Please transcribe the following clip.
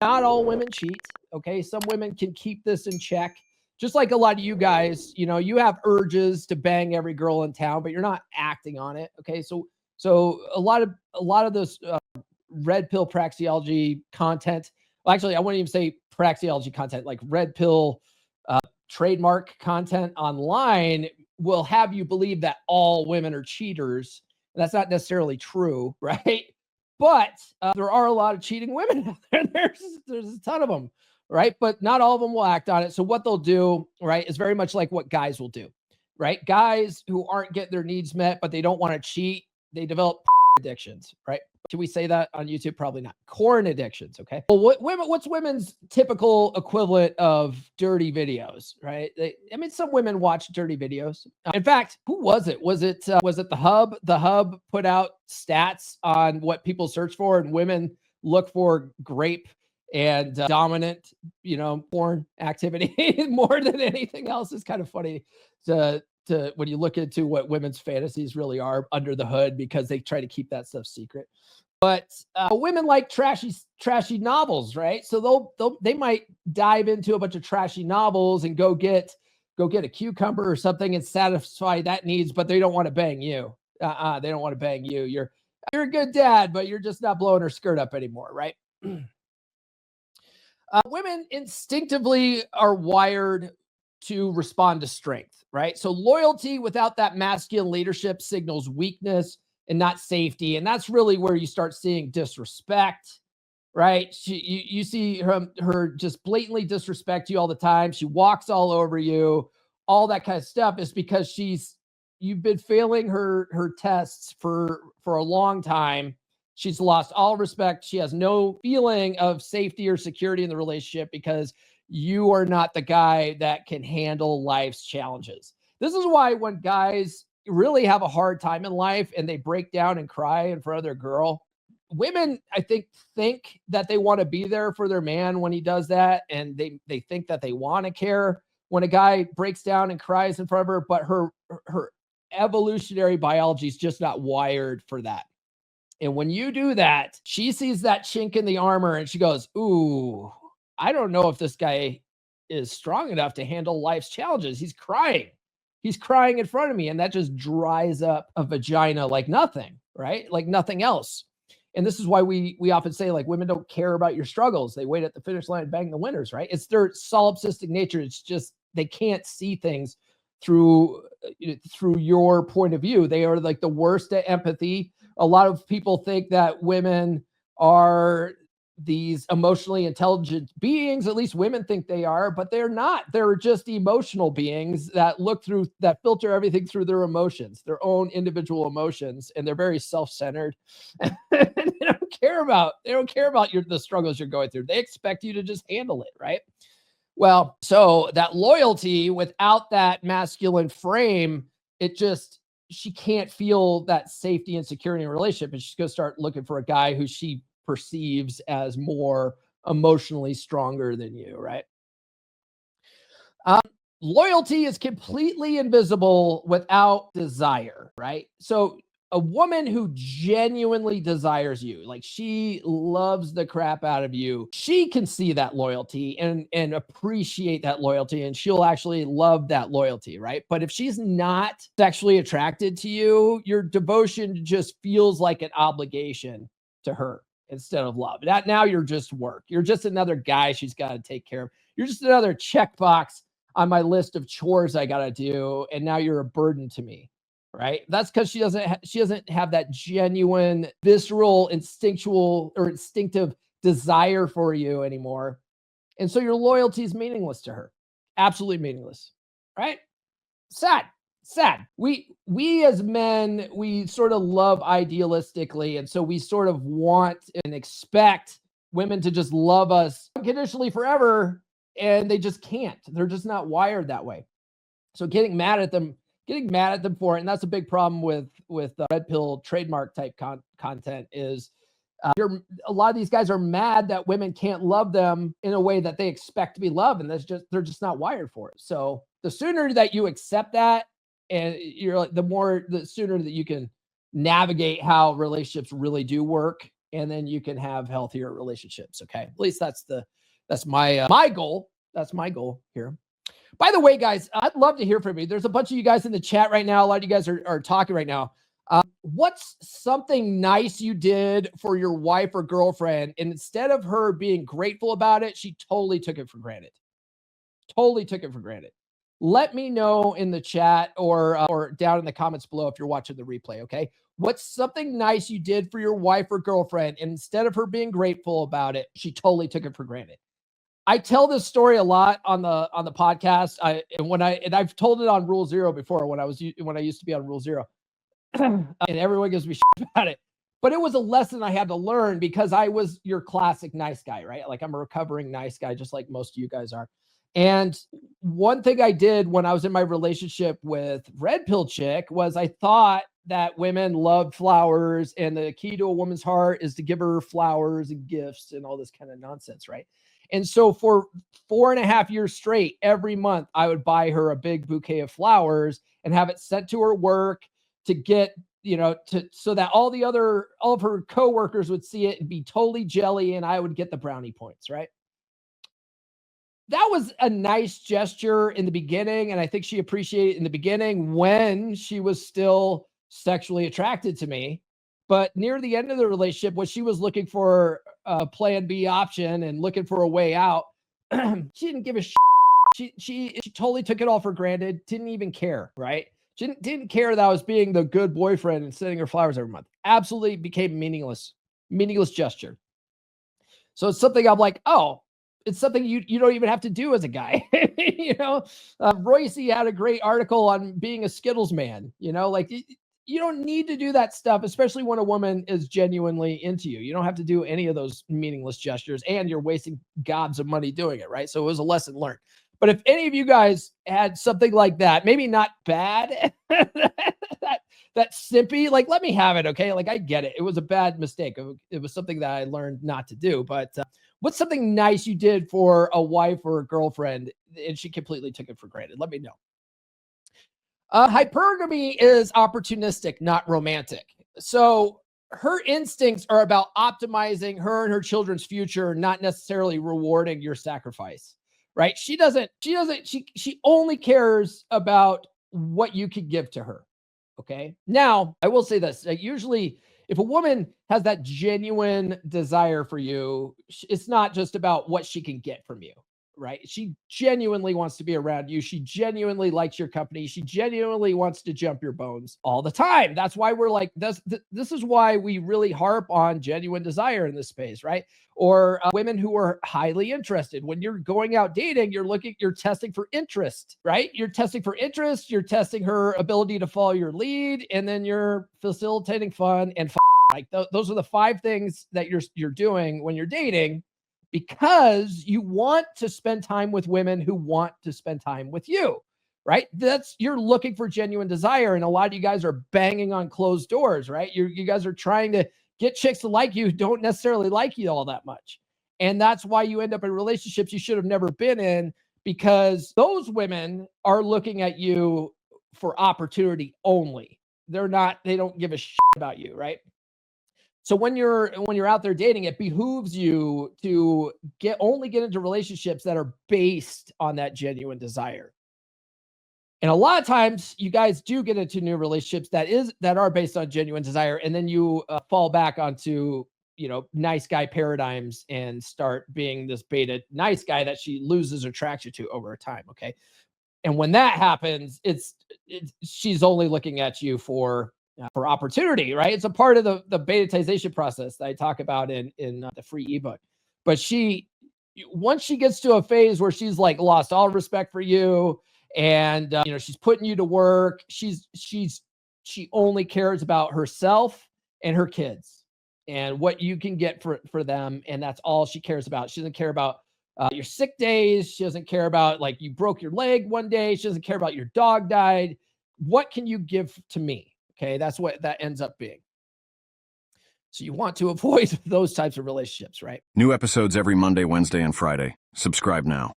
Not all women cheat. Okay. Some women can keep this in check. Just like a lot of you guys, you have urges to bang every girl in town, but you're not acting on it. Okay. So a lot of this red pill praxeology content. Well, actually, I wouldn't even say praxeology content, like red pill trademark content online will have you believe that all women are cheaters. And that's not necessarily true, right? But there are a lot of cheating women out there. There's a ton of them, right? But not all of them will act on it. So what they'll do, right, is very much like what guys will do, right? Guys who aren't getting their needs met, but they don't want to cheat, they develop addictions, right? Should we say that on YouTube? Probably not. Corn addictions. Okay. Well, what's women's typical equivalent of dirty videos, right? Some women watch dirty videos. In fact, who was it? Was it the Hub? The Hub put out stats on what people search for, and women look for grape and dominant, porn activity more than anything else. Is kind of funny to when you look into what women's fantasies really are under the hood, because they try to keep that stuff secret. But women like trashy novels, right? So they might dive into a bunch of trashy novels and go get a cucumber or something and satisfy that needs, but they don't want to bang you. They don't want to bang you. You're a good dad, but you're just not blowing her skirt up anymore, right? Women instinctively are wired to respond to strength, right? So loyalty without that masculine leadership signals weakness and not safety. And that's really where you start seeing disrespect, right? You see her just blatantly disrespect you all the time. She walks all over you. All that kind of stuff is because you've been failing her tests for a long time. She's lost all respect. She has no feeling of safety or security in the relationship because you are not the guy that can handle life's challenges. This is why when guys really have a hard time in life and they break down and cry in front of their girl, women, I think that they want to be there for their man when he does that. And they think that they want to care when a guy breaks down and cries in front of her, but her evolutionary biology is just not wired for that. And when you do that, she sees that chink in the armor and she goes, ooh, I don't know if this guy is strong enough to handle life's challenges. He's crying. He's crying in front of me. And that just dries up a vagina like nothing, right? Like nothing else. And this is why we often say, like, women don't care about your struggles. They wait at the finish line and bang the winners, right? It's their solipsistic nature. It's just they can't see things through your point of view. They are like the worst at empathy. A lot of people think that women are these emotionally intelligent beings. At least women think they are, but they're not. They're just emotional beings that that filter everything through their emotions, their own individual emotions, and they're very self-centered. They don't care about the struggles you're going through. They expect you to just handle it, right? Well, so that loyalty without that masculine frame, she can't feel that safety and security in a relationship, and she's going to start looking for a guy who she perceives as more emotionally stronger than you, right? Loyalty is completely invisible without desire, right? So a woman who genuinely desires you, like she loves the crap out of you, she can see that loyalty and appreciate that loyalty, and she'll actually love that loyalty, right? But if she's not sexually attracted to you, your devotion just feels like an obligation to her instead of love. That now you're just work. You're just another guy she's got to take care of. You're just another checkbox on my list of chores I got to do, and now you're a burden to me. Right? That's because she doesn't have that genuine, visceral, instinctual or instinctive desire for you anymore. And so your loyalty is meaningless to her. Absolutely meaningless. Right? Sad. We as men, we sort of love idealistically. And so we sort of want and expect women to just love us unconditionally forever. And they just can't. They're just not wired that way. So getting mad at them for it, and that's a big problem with red pill trademark type content is a lot of these guys are mad that women can't love them in a way that they expect to be loved, and they're just not wired for it. So the sooner that you accept that, and you're like, the sooner that you can navigate how relationships really do work, and then you can have healthier relationships. Okay. At least that's my goal. That's my goal here. By the way, guys, I'd love to hear from you. There's a bunch of you guys in the chat right now. A lot of you guys are talking right now. What's something nice you did for your wife or girlfriend, and instead of her being grateful about it, she totally took it for granted? Totally took it for granted. Let me know in the chat or down in the comments below if you're watching the replay, okay? What's something nice you did for your wife or girlfriend, and instead of her being grateful about it, she totally took it for granted? I tell this story a lot on the podcast. I've told it on Rule Zero before when I used to be on Rule Zero, and everyone gives me shit about it. But it was a lesson I had to learn because I was your classic nice guy, right? Like I'm a recovering nice guy, just like most of you guys are. And one thing I did when I was in my relationship with Red Pill Chick was I thought that women loved flowers, and the key to a woman's heart is to give her flowers and gifts and all this kind of nonsense, right? And so for 4.5 years straight, every month I would buy her a big bouquet of flowers and have it sent to her work to get, so that all of her coworkers would see it and be totally jelly, and I would get the brownie points, right? That was a nice gesture in the beginning, and I think she appreciated it in the beginning when she was still sexually attracted to me. But near the end of the relationship, when she was looking for a plan B option and looking for a way out, she didn't give a shit. She totally took it all for granted, didn't even care, right? She didn't care that I was being the good boyfriend and sending her flowers every month. Absolutely became meaningless gesture. So it's something I'm like, oh, it's something you don't even have to do as a guy. Royce had a great article on being a Skittles man. Like you don't need to do that stuff, especially when a woman is genuinely into you. You don't have to do any of those meaningless gestures, and you're wasting gobs of money doing it, right? So it was a lesson learned. But if any of you guys had something like that, maybe not bad, that simpy, like, let me have it, okay? Like, I get it. It was a bad mistake. It was something that I learned not to do. But what's something nice you did for a wife or a girlfriend, and she completely took it for granted? Let me know. Hypergamy is opportunistic, not romantic. So her instincts are about optimizing her and her children's future, not necessarily rewarding your sacrifice, right? She only cares about what you can give to her. Okay. Now, I will say this, usually if a woman has that genuine desire for you, it's not just about what she can get from you, right? She genuinely wants to be around you. She genuinely likes your company. She genuinely wants to jump your bones all the time. That's why we're like, this is why we really harp on genuine desire in this space, right? Or women who are highly interested. When you're going out dating, you're testing for interest, right? You're testing for interest. You're testing her ability to follow your lead, and then you're facilitating fun and like those are the 5 things that you're doing when you're dating, because you want to spend time with women who want to spend time with you, right? You're looking for genuine desire. And a lot of you guys are banging on closed doors, right? You guys are trying to get chicks to like you who don't necessarily like you all that much. And that's why you end up in relationships you should have never been in, because those women are looking at you for opportunity only. They don't give a shit about you, right? So when you're out there dating, it behooves you to only get into relationships that are based on that genuine desire. And a lot of times you guys do get into new relationships that are based on genuine desire, and then you fall back onto nice guy paradigms and start being this beta nice guy that she loses attraction to over time. Okay, and when that happens, she's only looking at you for opportunity, right? It's a part of the betatization process that I talk about in the free ebook. But once she gets to a phase where she's like lost all respect for you, and she's putting you to work, she only cares about herself and her kids and what you can get for them, and that's all she cares about. She doesn't care about your sick days. She doesn't care about like you broke your leg one day. She doesn't care about your dog died. What can you give to me? Okay, that's what that ends up being. So you want to avoid those types of relationships, right? New episodes every Monday, Wednesday, and Friday. Subscribe now.